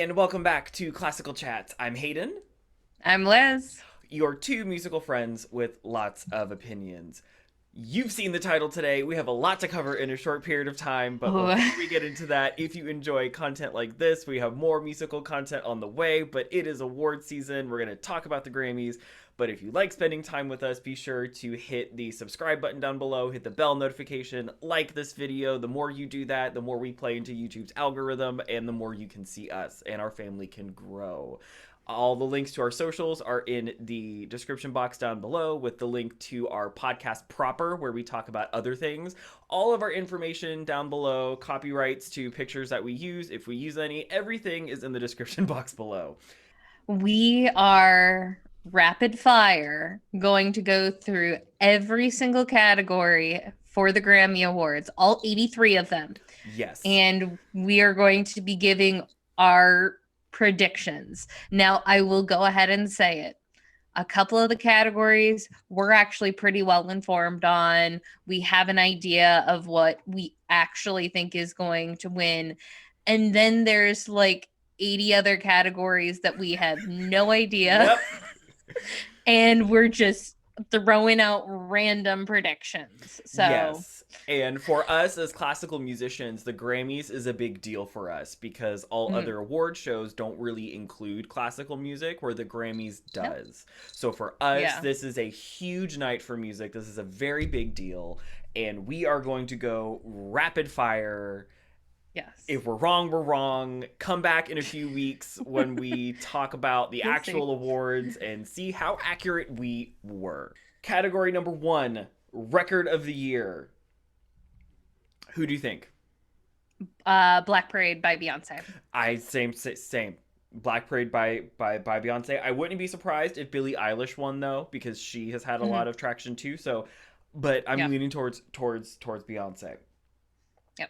And welcome back to Classical Chats. I'm Hayden, I'm Liz. your two musical friends with lots of opinions. You've seen the title today. We have a lot to cover in a short period of time, but Oh, before we get into that, if you enjoy content like this, we have more musical content on the way, but it is award season. We're going to talk about the Grammys, but if you like spending time with us, be sure to hit the subscribe button down below, hit the bell notification, like this video. The more you do that, the more we play into YouTube's algorithm, and the more you can see us, and our family can grow. All the links to our socials are in the description box down below, with the link to our podcast proper, where we talk about other things. All of our information down below, copyrights to pictures that we use, if we use any, everything is in the description box below. we are rapid fire going to go through every single category for the Grammy Awards, all 83 of them. Yes. And we are going to be giving our predictions. Now, I will go ahead and say it. A couple of the categories we're actually pretty well informed on. We have an idea of what we actually think is going to win. And then there's like 80 other categories that we have no idea. Yep. And we're just throwing out random predictions. So, Yes. And for us as classical musicians, the Grammys is a big deal for us because all mm, other award shows don't really include classical music, where the Grammys nope. does. So for us, Yeah. this is a huge night for music. This is a very big deal. And we are going to go rapid fire. Yes. If we're wrong, we're wrong. Come back in a few weeks when we talk about the We'll see. actual awards and see how accurate we were. Category number 1, Record of the Year. Who do you think? Black Parade by Beyonce. Same. Black Parade by Beyonce. I wouldn't be surprised if Billie Eilish won though, because she has had a Mm-hmm. lot of traction too. So, but I'm Yep. leaning towards Beyonce. Yep.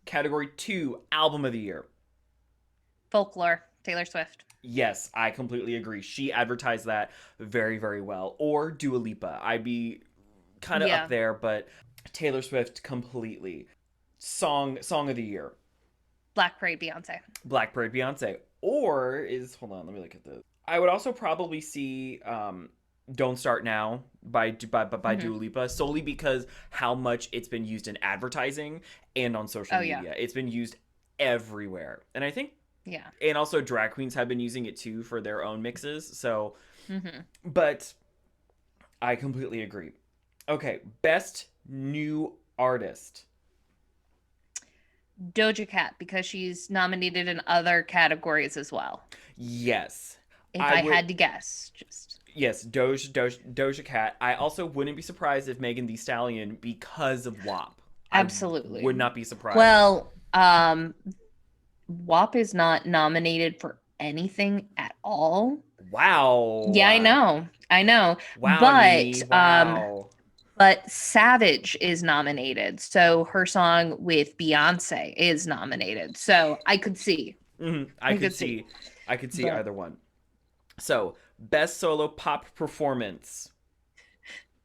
Category 2, Album of the Year. Folklore, Taylor Swift. Yes, I completely agree. She advertised that very, very well. Or Dua Lipa. I'd be kind of up Yeah. there, but Taylor Swift completely. Song of the Year. Black Parade, Beyonce. Black Parade, Beyonce. Or is, hold on, let me look at this. I would also probably see Don't Start Now by Mm-hmm. Dua Lipa, solely because how much it's been used in advertising and on social Oh, yeah. media. It's been used everywhere. And I think, Yeah. and also drag queens have been using it too for their own mixes. So, Mm-hmm. but I completely agree. Okay, best new artist. Doja Cat, because she's nominated in other categories as well. Yes. If I I would, had to guess, just yes, Doja Cat. I also wouldn't be surprised if Megan Thee Stallion, because of WAP. I absolutely. would not be surprised. Well, WAP is not nominated for anything at all. Yeah, I Wow. know. I know. Wow, But Nini. Wow. Savage is nominated. So her song with Beyonce is nominated. So I could see. I I could could see. see. I could see But either one. So, best solo pop performance.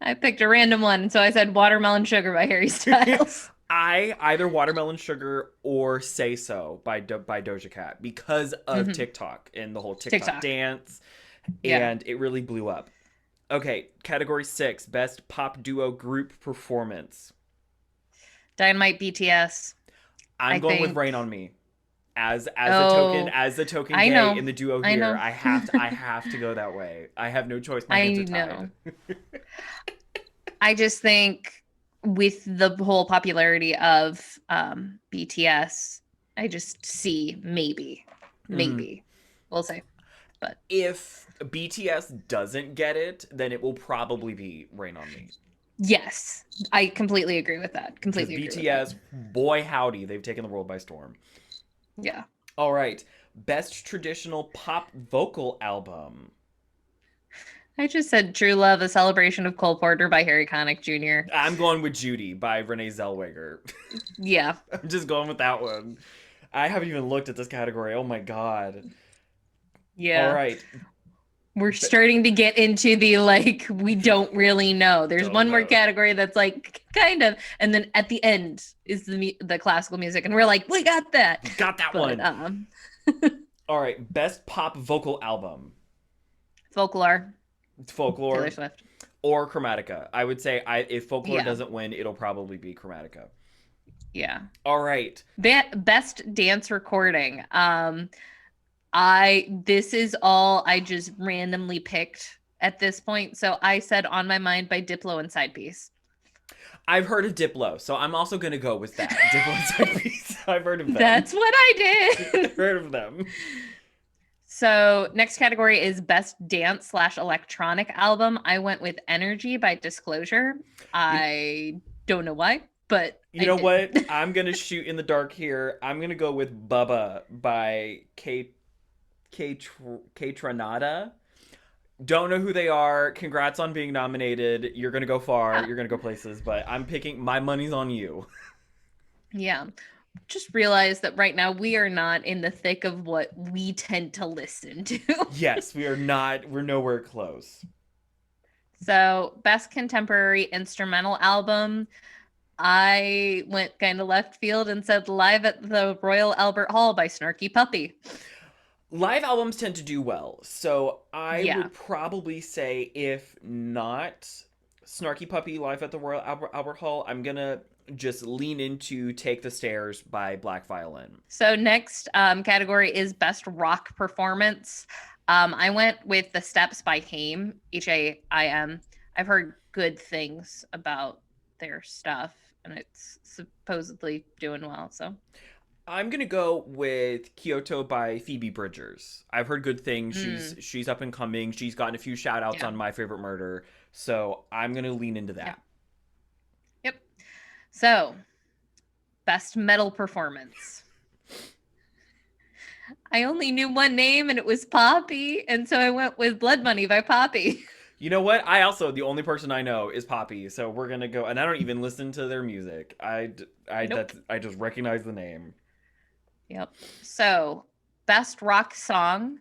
I picked a random one, so I said Watermelon Sugar by Harry Styles. I either Watermelon Sugar or Say So by Doja Cat, because of Hmm. TikTok and the whole TikTok TikTok. dance, Yeah. and it really blew up. Okay, category 6, best pop duo group performance. Dynamite BTS, I'm I going with think. Rain on Me. Oh, As the token I gay know. in the duo I here, know. I have to go that way. I have no choice. My hands I are tied. know. I just think with the whole popularity of BTS, I just see maybe, Mm. maybe. We'll see. But If BTS doesn't get it, then it will probably be Rain on Me. yes, I completely agree with that. Because Completely agree with that. BTS, boy howdy, they've taken the world by storm. Yeah. All right, best traditional pop vocal album. I just said True Love, a celebration of Cole Porter by Harry Connick Jr. I'm going with Judy by Renee Zellweger. Yeah. I'm just going with that one. I haven't even looked at this category. Oh my god. All Yeah. right. We're starting to get into the like we don't really know. There's Don't one more know. category that's like kind of, and then at the end is the classical music, and we're like, we got that. Got that But one. All right, best pop vocal album. Folklore, It's Taylor Folklore Swift. or Chromatica. I would say if Folklore Yeah, doesn't win, it'll probably be Chromatica. yeah. All right. Best dance recording. I this is all I just randomly picked at this point. So I said "On My Mind" by Diplo and Side Piece. I've heard of Diplo, so I'm also going to go with that. Diplo and Side Piece. I've heard of them. That's what I I've did. heard of them. So next category is best dance slash electronic album. I went with Energy by Disclosure. You, I don't know why, but you I know did. what? I'm going to shoot in the dark here. I'm going to go with Bubba by K Tranada. Don't know who they are. Congrats on being nominated. You're going to go far. Yeah. You're going to go places, but I'm picking my money's on you. Yeah. Just realized that right now we are not in the thick of what we tend to listen to. Yes, we are not. We're nowhere close. So, best contemporary instrumental album. I went kind of left field and said Live at the Royal Albert Hall by Snarky Puppy. Live albums tend to do well, so I Yeah. would probably say if not Snarky Puppy live at the Royal Albert Hall, I'm gonna just lean into Take the Stairs by Black Violin. So, next category is best rock performance. I went with The Steps by Haim, Haim. I've heard good things about their stuff, and it's supposedly doing well. So, I'm gonna go with Kyoto by Phoebe Bridgers. I've heard good things. She's up and coming. She's gotten a few shout outs yeah. on My Favorite Murder, so I'm gonna lean into that. Yeah. Yep. So, best metal performance. I only knew one name and it was Poppy, and so I went with Blood Money by Poppy. You know what? The only person I know is Poppy, so we're gonna go. And I don't even listen to their music. Nope. I just recognize the name. Yep. So, best rock song.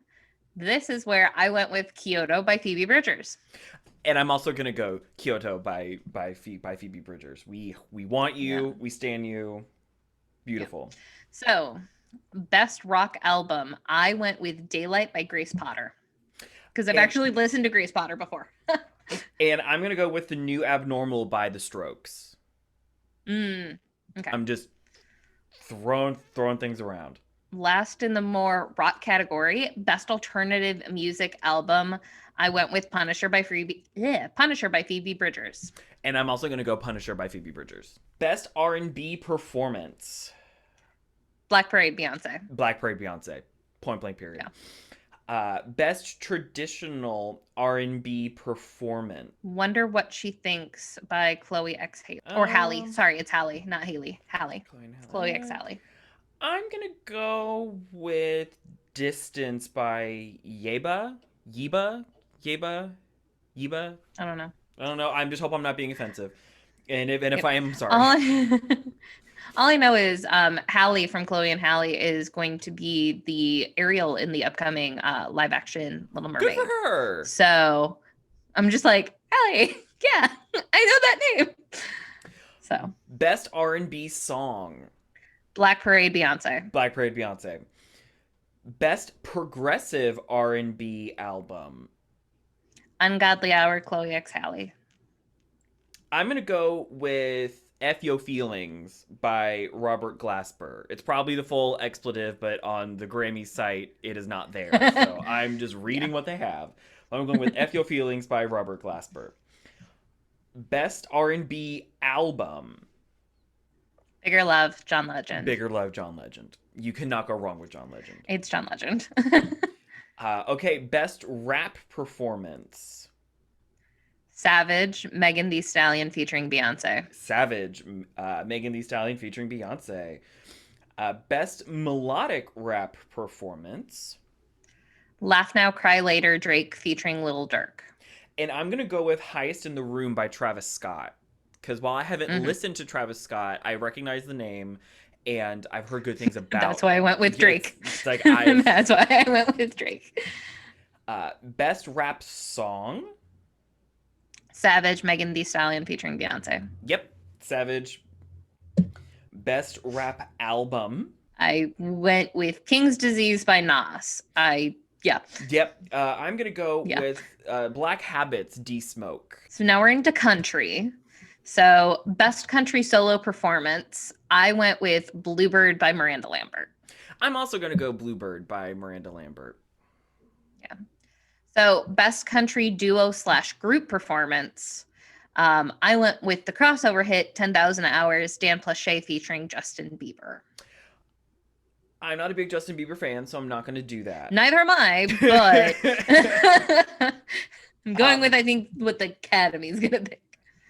This is where I went with Kyoto by Phoebe Bridgers. And I'm also gonna go Kyoto by Phoebe Bridgers. We want you. Yeah. We stand you. Beautiful. Yeah. So, best rock album. I went with Daylight by Grace Potter because I've actually listened to Grace Potter before. And I'm gonna go with The New Abnormal by The Strokes. Okay. I'm just throwing things around. Last in the more rock category, best alternative music album. I went with Punisher by Phoebe Bridgers. And I'm also gonna go Punisher by Phoebe Bridgers. Best R&B performance. Black Parade, Beyonce. Black Parade, Beyonce. Point blank period. Yeah. Best traditional R&B performance. Wonder What She Thinks by Chloe X Haley. Or Halle. Sorry, it's Halle, not Haley. Halle. Chloe X Halle. I'm gonna go with Distance by Yeba. I don't know. I'm just hope I'm not being offensive. And if I am, I'm sorry. All I know is Halle from Chloe and Halle is going to be the Ariel in the upcoming live action Little Mermaid. Good for her. So I'm just like, Halle, yeah, I know that name. So best R&B song. Black Parade, Beyonce. Black Parade, Beyonce. Best progressive R&B album. Ungodly Hour, Chloe X Halle. I'm gonna go with F Yo Feelings by Robert Glasper. It's probably the full expletive, but on the Grammy site, it is not there. So I'm just reading what they have. I'm going with F Yo Feelings by Robert Glasper. Best R&B album. Bigger Love, John Legend. Bigger Love, John Legend. You cannot go wrong with John Legend. It's John Legend. Okay, best rap performance. Savage, Megan Thee Stallion featuring Beyonce. Savage, Megan Thee Stallion featuring Beyonce. Best melodic rap performance. Laugh Now, Cry Later, Drake featuring Lil Durk. And I'm going to go with Highest in the Room by Travis Scott. Because while I haven't listened to Travis Scott, I recognize the name and I've heard good things about That's why I went with Drake. It's like That's why I went with Drake. Best rap song. Savage, Megan Thee Stallion featuring Beyonce. Yep, Savage. Best rap album. I went with King's Disease by Nas. Yeah. Yep. I'm gonna go Yeah. with Black Habits, De-Smoke. So now we're into country. So best country solo performance, I went with Bluebird by Miranda Lambert. I'm also gonna go Bluebird by Miranda Lambert. Yeah. So best country duo / group performance, I went with the crossover hit 10,000 Hours, Dan plus Shay featuring Justin Bieber. I'm not a big Justin Bieber fan, so I'm not gonna do that. Neither am I, but I'm going with, I think, what the Academy's gonna pick.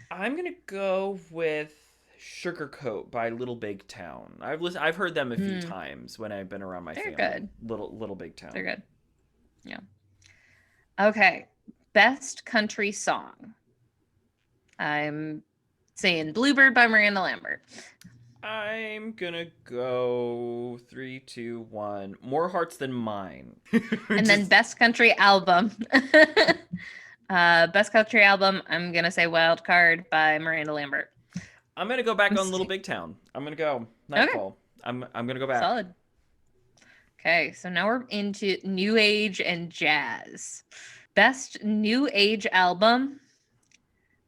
I'm gonna go with Sugarcoat by Little Big Town. I've heard them a few times when I've been around my They're family. good. Little Big Town. They're good. Yeah. Okay. Best country song. I'm saying Bluebird by Miranda Lambert. I'm gonna go 3, 2, 1. More Hearts Than Mine. And then best country album. Best country album, I'm gonna say Wild Card by Miranda Lambert. I'm gonna go back on Little Big Town. I'm gonna go Nightfall. Okay. I'm gonna go back. Solid. Okay, so now we're into new age and jazz. Best new age album.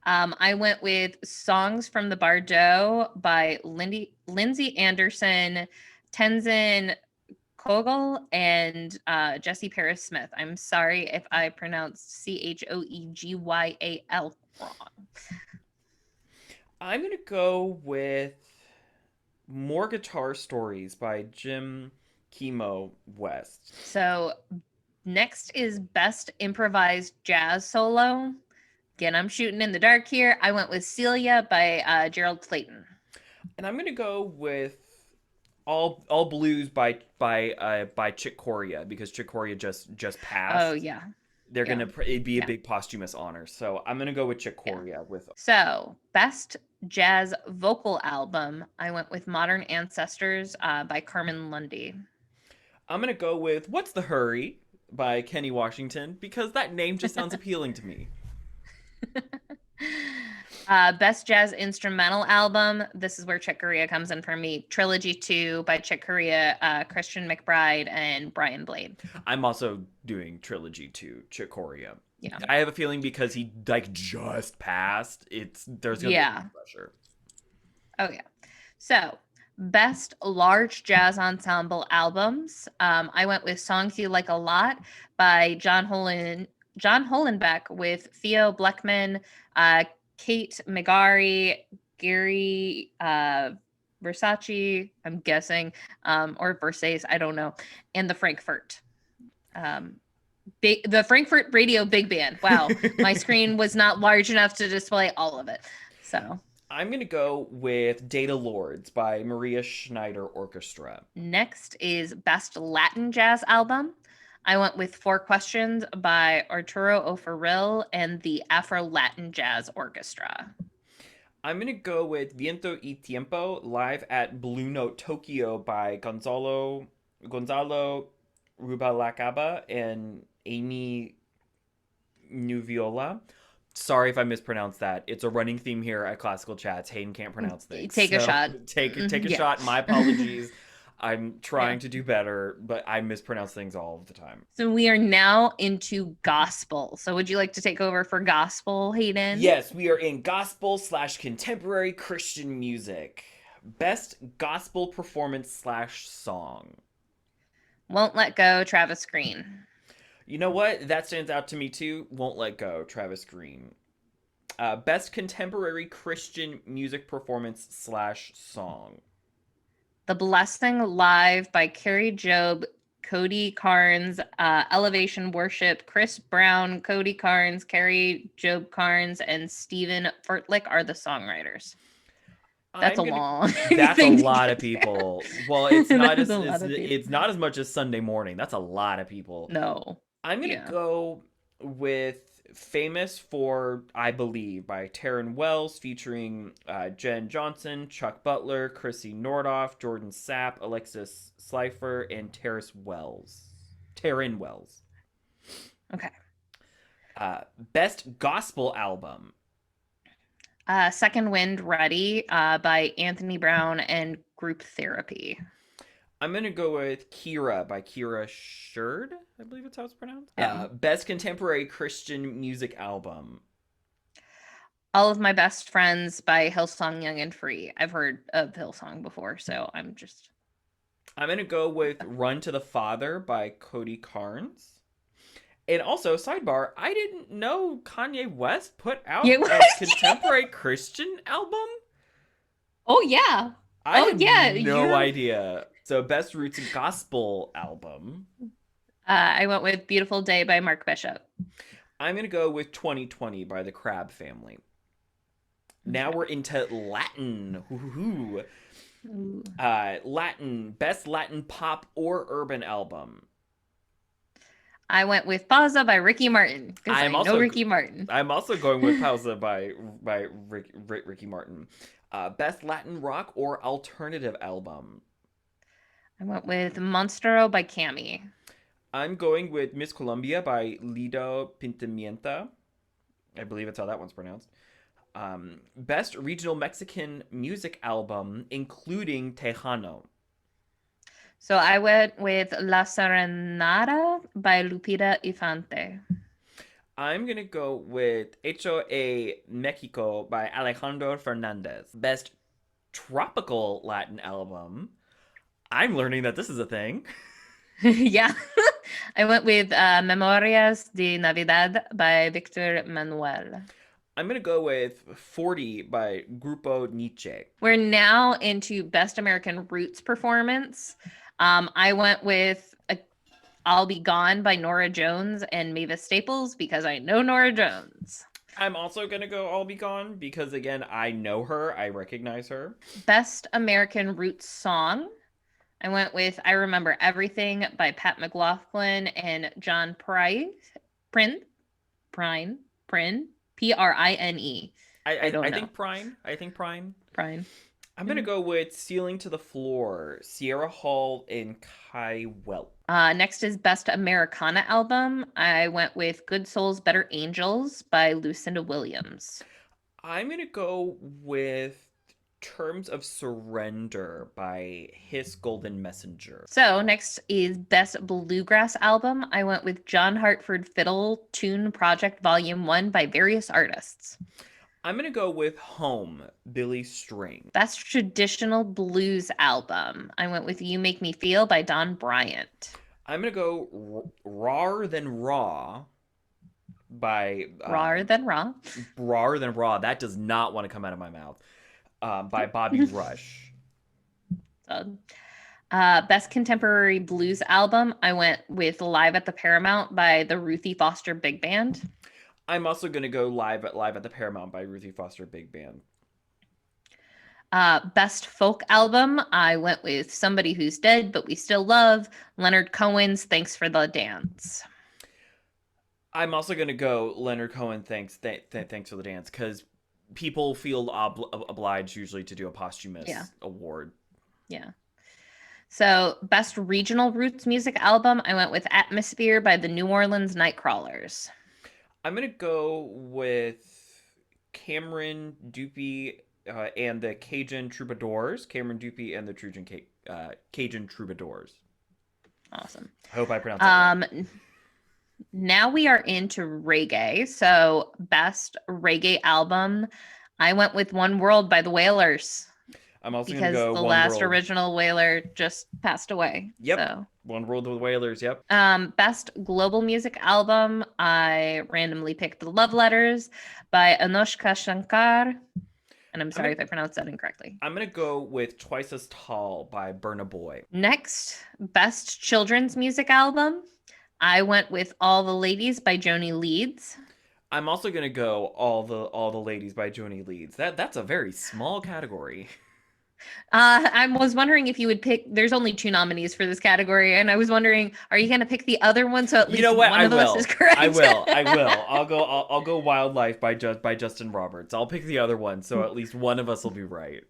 I went with Songs from the Bardo by Lindsay Anderson, Tenzin Kogel, and Jesse Paris Smith. I'm sorry if I pronounced Choegyal wrong. I'm gonna go with More Guitar Stories by Jim Chemo West. So next is Best Improvised Jazz Solo. Again, I'm shooting in the dark here. I went with Celia by Gerald Clayton. And I'm gonna go with All Blues by Chick Corea, because Chick Corea just passed. Oh yeah. They're gonna it'd be a big posthumous honor. So I'm gonna go with Chick Corea with. So best jazz vocal album, I went with Modern Ancestors by Carmen Lundy. I'm gonna go with What's the Hurry by Kenny Washington, because that name just sounds appealing to me. Best jazz instrumental album, this is where Chick Corea comes in for me. Trilogy 2 by Chick Corea, Christian McBride, and Brian Blade. I'm also doing Trilogy 2, Chick Corea. Yeah. I have a feeling because he just passed, there's gonna be pressure. Oh yeah. So best large jazz ensemble albums. I went with Songs You Like a Lot by John Holenbeck with Theo Bleckman, Kate Megari, Gary Versace, I'm guessing, or Versace, I don't know, and the Frankfurt. The Frankfurt Radio Big Band. Wow, my screen was not large enough to display all of it. So I'm going to go with Data Lords by Maria Schneider Orchestra. Next is Best Latin Jazz Album. I went with 4 Questions by Arturo O'Farrill and the Afro-Latin Jazz Orchestra. I'm going to go with Viento y Tiempo live at Blue Note Tokyo by Gonzalo Rubalcaba and Amy Nuviola. Sorry if I mispronounced that. It's a running theme here at Classical Chats. Hayden can't pronounce things. Take a shot. Take a shot. My apologies. I'm trying to do better, but I mispronounce things all of the time. So we are now into gospel. So would you like to take over for gospel, Hayden? Yes, we are in gospel / contemporary Christian music. Best gospel performance / song. Won't Let Go, Travis Green. You know what? That stands out to me too. Won't Let Go, Travis Green. Best contemporary Christian music performance / song. The Blessing Live by Carrie Job, Cody Carnes, Elevation Worship, Chris Brown, Cody Carnes, Carrie Job Carnes, and Stephen Furtlick are the songwriters. That's a lot of people. Well, it's not as much as Sunday Morning. That's a lot of people. No. I'm gonna go with Famous for I Believe by Taryn Wells, featuring Jen Johnson, Chuck Butler, Chrissy Nordoff, Jordan Sapp, Alexis Slifer, and Taryn Wells. Okay. Best gospel album. Second Wind Ready by Anthony Brown and Group Therapy. I'm gonna go with Kira by Kira Sherd. I believe it's how it's pronounced. Yeah. Best contemporary Christian music album. All of My Best Friends by Hillsong Young and Free. I've heard of Hillsong before, so I'm just. I'm gonna go with Run to the Father by Cody Carnes. And also, sidebar, I didn't know Kanye West put Yeah. out a contemporary Christian album. Oh yeah. I Oh had yeah. no idea. So, best roots and gospel album. I went with Beautiful Day by Mark Bishop. I'm gonna go with 2020 by the Crab Family. Now we're into Latin. Latin, best Latin pop or urban album. I went with Pausa by Ricky Martin because I know Ricky Martin. I'm also going with Pausa by Ricky Martin. Best Latin rock or alternative album. I went with Monstero by Cami. I'm going with Miss Colombia by Lido Pintamienta. I believe that's how that one's pronounced. Best regional Mexican music album, including Tejano. So I went with La Serenata by Lupita Infante. I'm gonna go with Hecho a Mexico by Alejandro Fernandez. Best tropical Latin album. I'm learning that this is a thing. Yeah. I went with Memorias de Navidad by Victor Manuel. I'm going to go with 40 by Grupo Nietzsche. We're now into Best American Roots Performance. I went with I'll Be Gone by Nora Jones and Mavis Staples because I know Nora Jones. I'm also going to go I'll Be Gone because, again, I know her. I recognize her. Best American Roots Song. I went with I Remember Everything by Pat McLaughlin and John Prine. Prine. I think Prine. Prine. I'm going to go with Ceiling to the Floor, Sierra Hall and Kai Welp. Next is Best Americana Album. I went with Good Souls, Better Angels by Lucinda Williams. I'm going to go with Terms of Surrender by His Golden Messenger. So next is Best Bluegrass Album. I went with John Hartford Fiddle Tune Project Volume 1 by various artists. I'm going to go with Home, Billy String. Best Traditional Blues Album. I went with You Make Me Feel by Don Bryant. I'm going to go Rawer Than Raw by... Rawer Than Raw? Rawer Than Raw. That does not want to come out of my mouth. By Bobby Rush. Best Contemporary Blues Album. I went with Live at the Paramount by the Ruthie Foster Big Band. I'm also going to go live at the Paramount by Ruthie Foster Big Band. Best Folk Album. I went with Somebody Who's Dead But We Still Love, Leonard Cohen's Thanks for the Dance. I'm also going to go Leonard Cohen Thanks for the Dance because people feel obliged usually to do a posthumous award. Yeah. So Best Regional Roots Music Album. I went with Atmosphere by the New Orleans Nightcrawlers. I'm going to go with Cameron Dupie and the Cajun Troubadours. Cameron Dupie and the Cajun Troubadours. Awesome. I hope I pronounced that right. Now we are into reggae. So Best Reggae Album. I went with One World by the Wailers. I'm also going to go because the last original Wailer just passed away. Yep. So. One World with Wailers. Yep. Best Global Music Album. I randomly picked The Love Letters by Anushka Shankar. And I'm sorry if I pronounced that incorrectly. I'm going to go with Twice as Tall by Burna Boy. Next, Best Children's Music Album. I went with All the Ladies by Joni Leeds. I'm also going to go All the Ladies by Joni Leeds. That's a very small category. I was wondering if you would pick. There's only 2 nominees for this category, and I was wondering, are you going to pick the other one so at least one of us is correct? I will. I'll go Wildlife by Justin Roberts. I'll pick the other one so at least one of us will be right.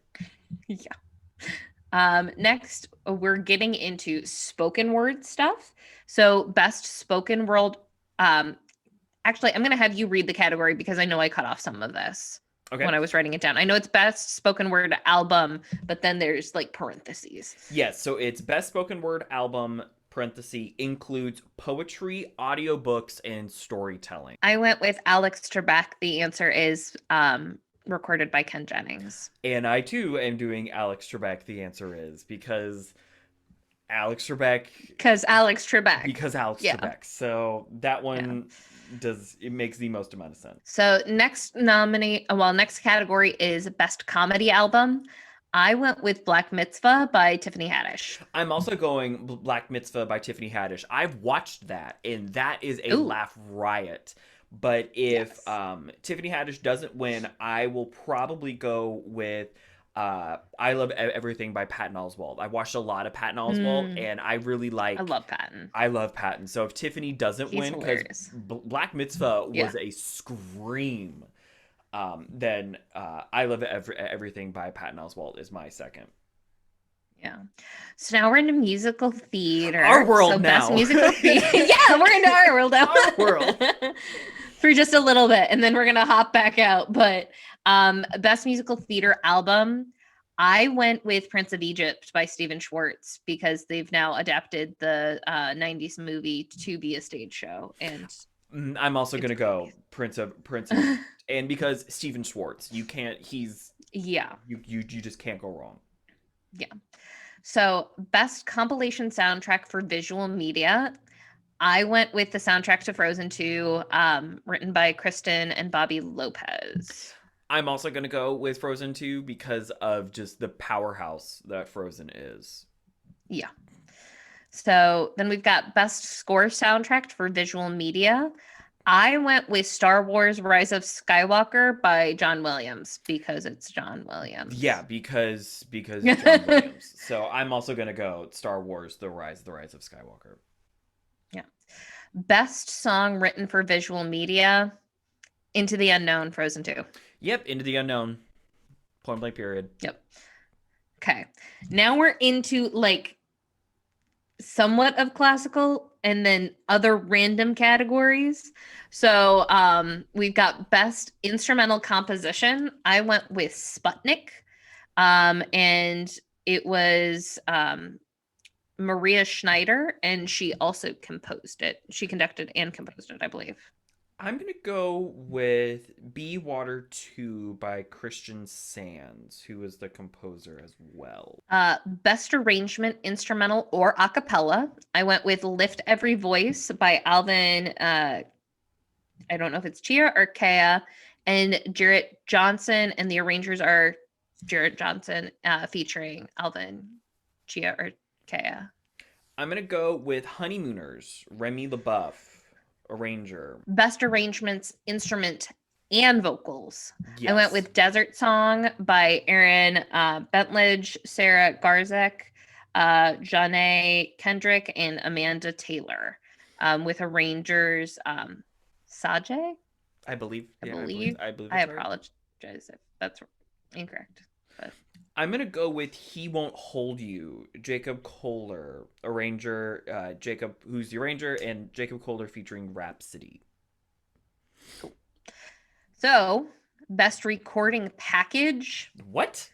Yeah. Next, we're getting into spoken word stuff. So Best Spoken Word. Actually, I'm going to have you read the category because I know I cut off some of this. Okay. when I was writing it down. I know it's best spoken word album, but then there's like parentheses. Yes, so it's best spoken word album, parenthesis, includes poetry, audiobooks, and storytelling. I went with Alex Trebek. The answer is recorded by Ken Jennings. And I too am doing Alex Trebek, the answer is, because Alex Trebek. Because Alex Trebek. Because Alex Trebek. So that one it makes the most amount of sense. So next category is Best Comedy Album. I went with Black Mitzvah by Tiffany Haddish. I'm also going Black Mitzvah by Tiffany Haddish. I've watched that, and that is a laugh riot. But if Tiffany Haddish doesn't win, I will probably go with I Love Everything by Patton Oswalt. I watched a lot of Patton Oswalt, and I really like. I love Patton. I love Patton. So if Tiffany doesn't win, because Black Mitzvah was a scream, then I Love Everything by Patton Oswalt is my second. Yeah. So now we're into musical theater. Our world so now. Best musical theater. Yeah, we're into our world now. Our world. For just a little bit, and then we're gonna hop back out. But Best musical theater album, I went with Prince of Egypt by Stephen Schwartz, because they've now adapted the 90s movie to be a stage show. And I'm also gonna go Prince of and because Stephen Schwartz, you can't. He's you just can't go wrong. Yeah. So Best compilation soundtrack for visual media, I went with the soundtrack to Frozen 2, written by Kristen and Bobby Lopez. I'm also going to go with Frozen 2 because of just the powerhouse that Frozen is. Yeah. So then we've got Best score soundtrack for visual media. I went with Star Wars Rise of Skywalker by John Williams, because it's John Williams. Yeah, because it's John Williams. So I'm also going to go Star Wars The Rise of Skywalker. Yeah. Best song written for visual media, Into the Unknown, Frozen 2. Yep, Into the Unknown. Point blank period. Yep. Okay. Now we're into like somewhat of classical and then other random categories. So we've got Best Instrumental Composition. I went with Sputnik. And it was Maria Schneider, and she also composed it. She conducted and composed it, I believe. I'm going to go with Be Water 2 by Christian Sands, who is the composer as well. Best Arrangement, Instrumental or a cappella. I went with Lift Every Voice by Alvin, I don't know if it's Chia or Kea, and Jarrett Johnson, and the arrangers are Jarrett Johnson featuring Alvin, Chia, or Kea. I'm going to go with Honeymooners, Remy LaBeouf, arranger. Best Arrangements, Instrument and Vocals. Yes. I went with Desert Song by Aaron Bentledge, Sarah Garzek, Janae Kendrick, and Amanda Taylor, with arrangers Sajay? I believe. I apologize if that's incorrect. But I'm going to go with He Won't Hold You, Jacob Kohler, arranger, Jacob, who's the arranger, and Jacob Kohler featuring Rhapsody. Cool. So, Best Recording Package. What?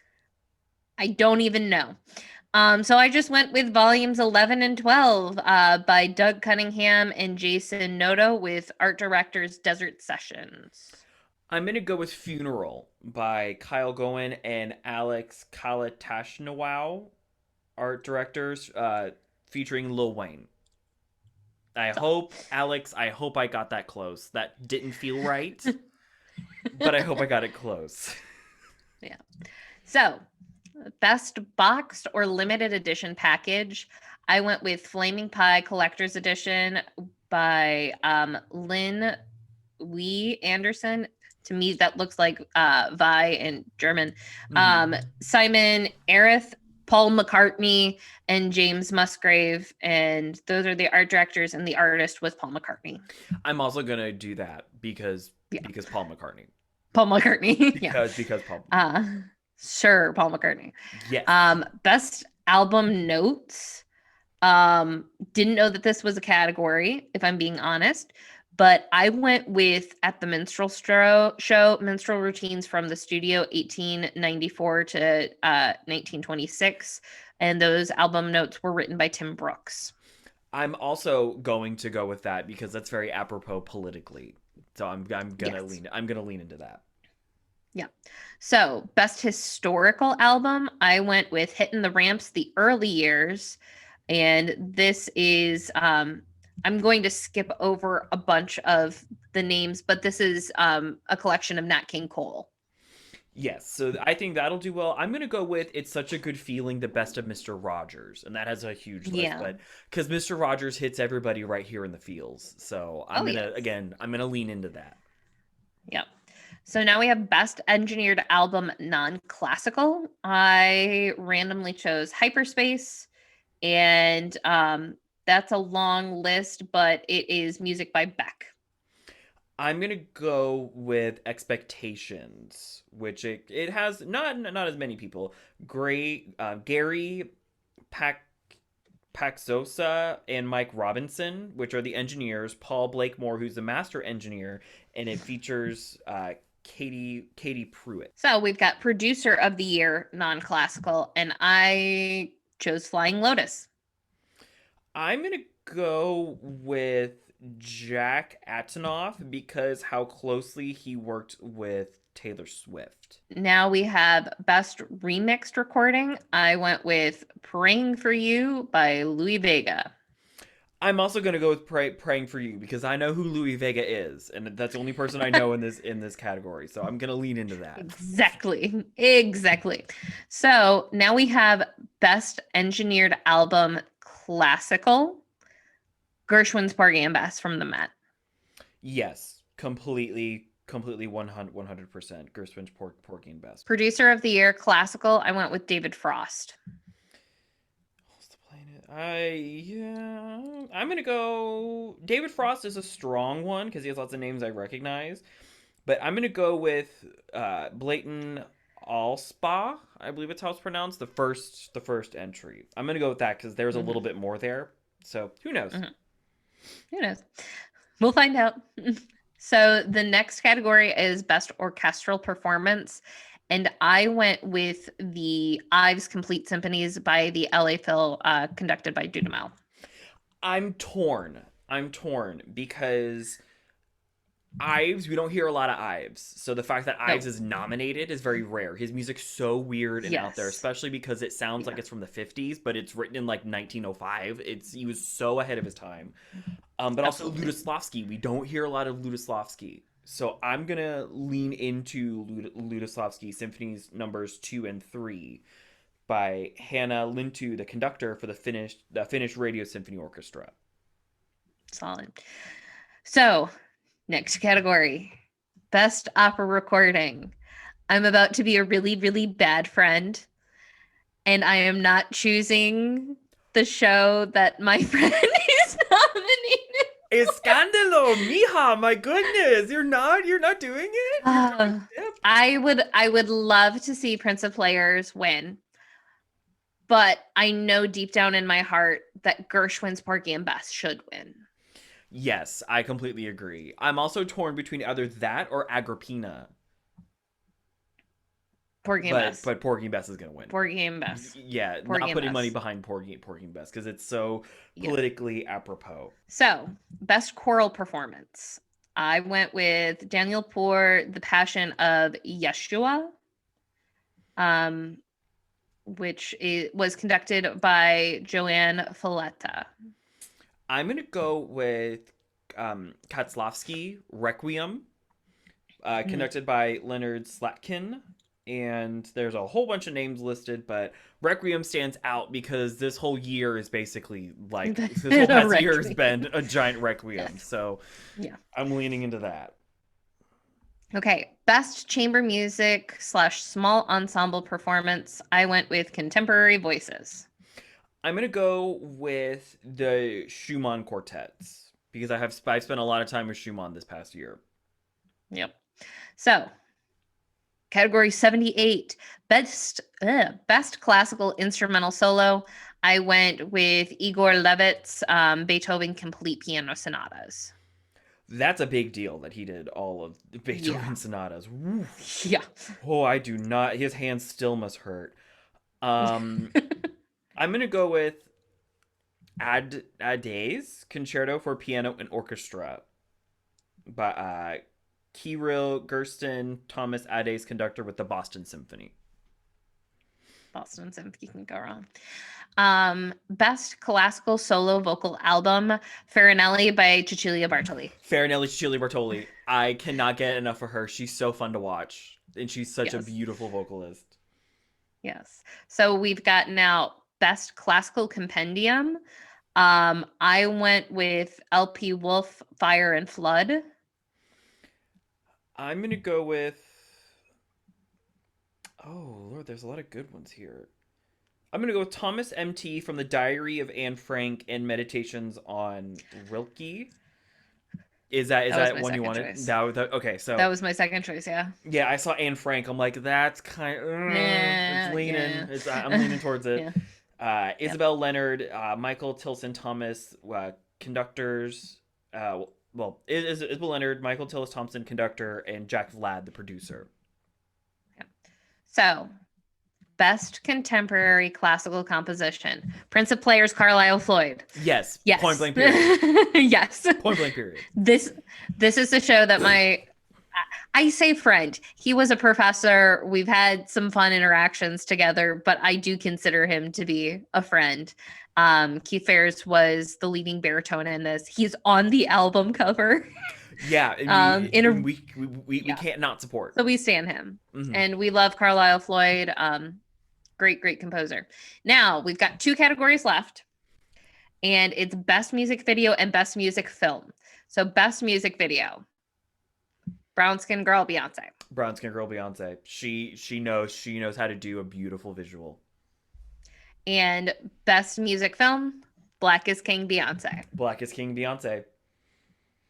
I don't even know. So I just went with volumes 11 and 12 by Doug Cunningham and Jason Noto, with art directors Desert Sessions. I'm going to go with Funeral by Kyle Gowen and Alex Kalatashnow, art directors, featuring Lil Wayne. I hope I got that close. That didn't feel right, but I hope I got it close. Yeah. So, Best Boxed or Limited Edition Package. I went with Flaming Pie Collector's Edition by Lynn Wee Anderson. To me, that looks like Vi in German. Simon Arith, Paul McCartney, and James Musgrave. And those are the art directors, and the artist was Paul McCartney. I'm also going to do that because Paul McCartney. Paul McCartney. Because Paul. Sure, Paul McCartney. Yes. Best album notes. Didn't know that this was a category, if I'm being honest. But I went with At the Minstrel Show, Minstrel Routines from the Studio, 1894 to 1926. And those album notes were written by Tim Brooks. I'm also going to go with that because that's very apropos politically. So Yes. I'm gonna lean into that. Yeah. So, best historical album, I went with Hitting the Ramps, The Early Years. And this is, I'm going to skip over a bunch of the names, but this is a collection of Nat King Cole. Yes, so I think that'll do well. I'm gonna go with "It's Such a Good Feeling," the best of Mr. Rogers, and that has a huge list, Yeah. but because Mr. Rogers hits everybody right here in the feels, so Oh, yes. I'm gonna lean into that. Yeah. So now we have Best Engineered Album Non-Classical. I randomly chose Hyperspace, and that's a long list, but it is music by Beck. I'm gonna go with "Expectations," which it has not as many people. Gary Pack Paxosa and Mike Robinson, which are the engineers. Paul Blakemore, who's the master engineer, and it features Katie Pruitt. So we've got Producer of the Year Non-Classical, and I chose Flying Lotus. I'm gonna go with Jack Antonoff because how closely he worked with Taylor Swift. Now we have Best Remixed Recording. I went with Praying for You by Louis Vega. I'm also gonna go with praying for you because I know who Louis Vega is, and that's the only person I know in this category. So I'm gonna lean into that. Exactly. Exactly. So now we have Best Engineered Album Classical. Gershwin's Porgy and Bess from the Met. Yes, completely 100%. Gershwin's Porky and Bess. Producer of the Year Classical. I went with David Frost. I'm gonna go. David Frost is a strong one because he has lots of names I recognize, but I'm gonna go with Blayton Allspa. I believe it's how it's pronounced. The first entry. I'm gonna go with that because there's a little bit more there. So who knows? Who knows? We'll find out. So the next category is Best Orchestral Performance. And I went with the Ives Complete Symphonies by the LA Phil, conducted by Dudamel. I'm torn. Because Ives, we don't hear a lot of Ives. So the fact that Ives is nominated is very rare. His music's so weird and out there, especially because it sounds like it's from the 50s, but it's written in like 1905. He was so ahead of his time. But also Lutoslawski. We don't hear a lot of Lutoslawski. So I'm going to lean into Lutoslawski Symphonies numbers 2 and 3 by Hanna Lintu, the conductor for the Finnish Radio Symphony Orchestra. Solid. So, next category, Best Opera Recording. I'm about to be a really, really bad friend, and I am not choosing the show that my friend is nominated. Escandalo, mija! My goodness, you're not doing it. I would love to see Prince of Players win, but I know deep down in my heart that Gershwin's Porgy and Bess should win. Yes, I completely agree. I'm also torn between either that or Agrippina. Porgy and Bess. But Porgy and Bess is going to win. Porgy and Bess. Yeah, Porgy not putting money behind Porgy and Bess because it's so politically apropos. So, Best Choral Performance. I went with Daniel Poor, The Passion of Yeshua, which was conducted by Joanne Falletta. I'm going to go with Katslavsky, Requiem, conducted by Leonard Slatkin. And there's a whole bunch of names listed, but Requiem stands out because this whole year is basically like this whole past year has been a giant Requiem. Yes. So I'm leaning into that. Okay, Best Chamber Music / Small Ensemble Performance. I went with Contemporary Voices. I'm gonna go with the Schumann quartets because I've spent a lot of time with Schumann this past year. Yep. So, category 78, best classical instrumental solo. I went with Igor Levit's Beethoven Complete Piano Sonatas. That's a big deal that he did all of the Yeah. Beethoven sonatas. Woof. Yeah. Oh, I do not. His hands still must hurt. Um, I'm gonna go with Ade's Concerto for Piano and Orchestra by Kirill Gersten, Thomas Ade's conductor with the Boston Symphony. Boston Symphony can go wrong. Best classical solo vocal album, Farinelli by Cecilia Bartoli. Farinelli Chili Bartoli. I cannot get enough of her. She's so fun to watch, and she's such a Yes. beautiful vocalist. Yes. So we've got now best classical compendium. I went with LP Wolf, Fire and Flood. I'm gonna go with. Oh Lord, there's a lot of good ones here. I'm gonna go with Thomas M.T. from the Diary of Anne Frank and Meditations on Rilke. Is That was that my one you second wanted? choice. Okay, so That was my second choice, yeah. yeah, I saw Anne Frank. I'm like, that's kind of it's leaning. Yeah. I'm leaning towards it. Yeah. Yep. Isabel Leonard, Michael Tilson Thomas, conductors. Well, Isabel Leonard, Michael Tillis Thompson, conductor, and Jack Vlad, the producer. So, best contemporary classical composition. Prince of Players, Carlisle Floyd. Yes. Yes. Point blank period. Yes. Point blank period. This is the show that I say friend. He was a professor. We've had some fun interactions together, but I do consider him to be a friend. Keith Ferris was the leading baritone in this. He's on the album cover. Yeah, we can't not support. So we stand him, and we love Carlisle Floyd. Great composer. Now we've got 2 categories left, and it's best music video and best music film. So best music video. Brown Skin Girl, Beyonce. Brown Skin Girl, Beyonce. She knows how to do a beautiful visual. And best music film, Black is King, Beyonce. Black is King, Beyonce.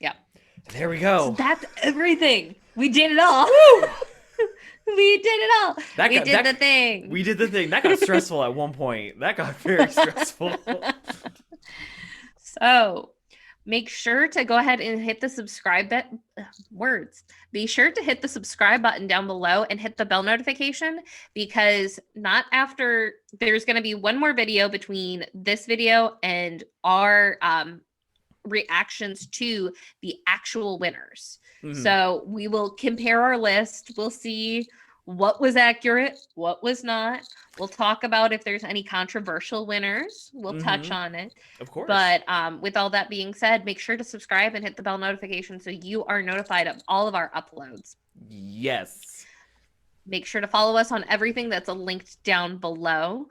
Yep. There we go. So that's everything. We did it all. We did it all. We did the thing. We did the thing. That got stressful at one point. That got very stressful. So make sure to go ahead and hit the subscribe button. Be sure to hit the subscribe button down below and hit the bell notification, because not after there's going to be one more video between this video and our reactions to the actual winners. So we will compare our list. We'll see what was accurate, what was not. We'll talk about if there's any controversial winners. We'll touch on it. Of course. But with all that being said, make sure to subscribe and hit the bell notification so you are notified of all of our uploads. Yes. Make sure to follow us on everything that's linked down below.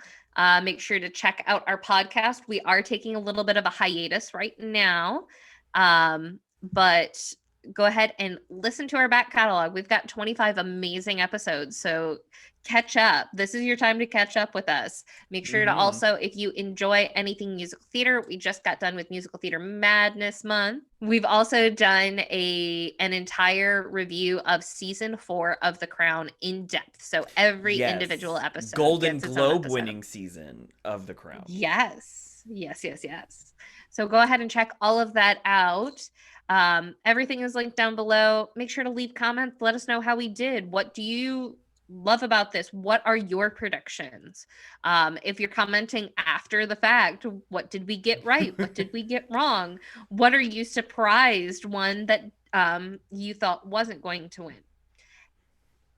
Make sure to check out our podcast. We are taking a little bit of a hiatus right now, but go ahead and listen to our back catalog. We've got 25 amazing episodes, so catch up. This is your time to catch up with us. Make sure to also, if you enjoy anything musical theater, we just got done with Musical Theater Madness Month. We've also done an entire review of season 4 of The Crown in depth. So every individual episode. Golden Globe winning season of The Crown. Yes. So go ahead and check all of that out. Everything is linked down below. Make sure to leave comments. Let us know how we did. What do you love about this? What are your predictions? If you're commenting after the fact, what did we get right? What did we get wrong? What are you surprised one that you thought wasn't going to win?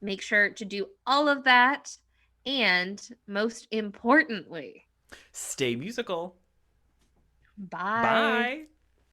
Make sure to do all of that. And most importantly, stay musical. Bye. Bye.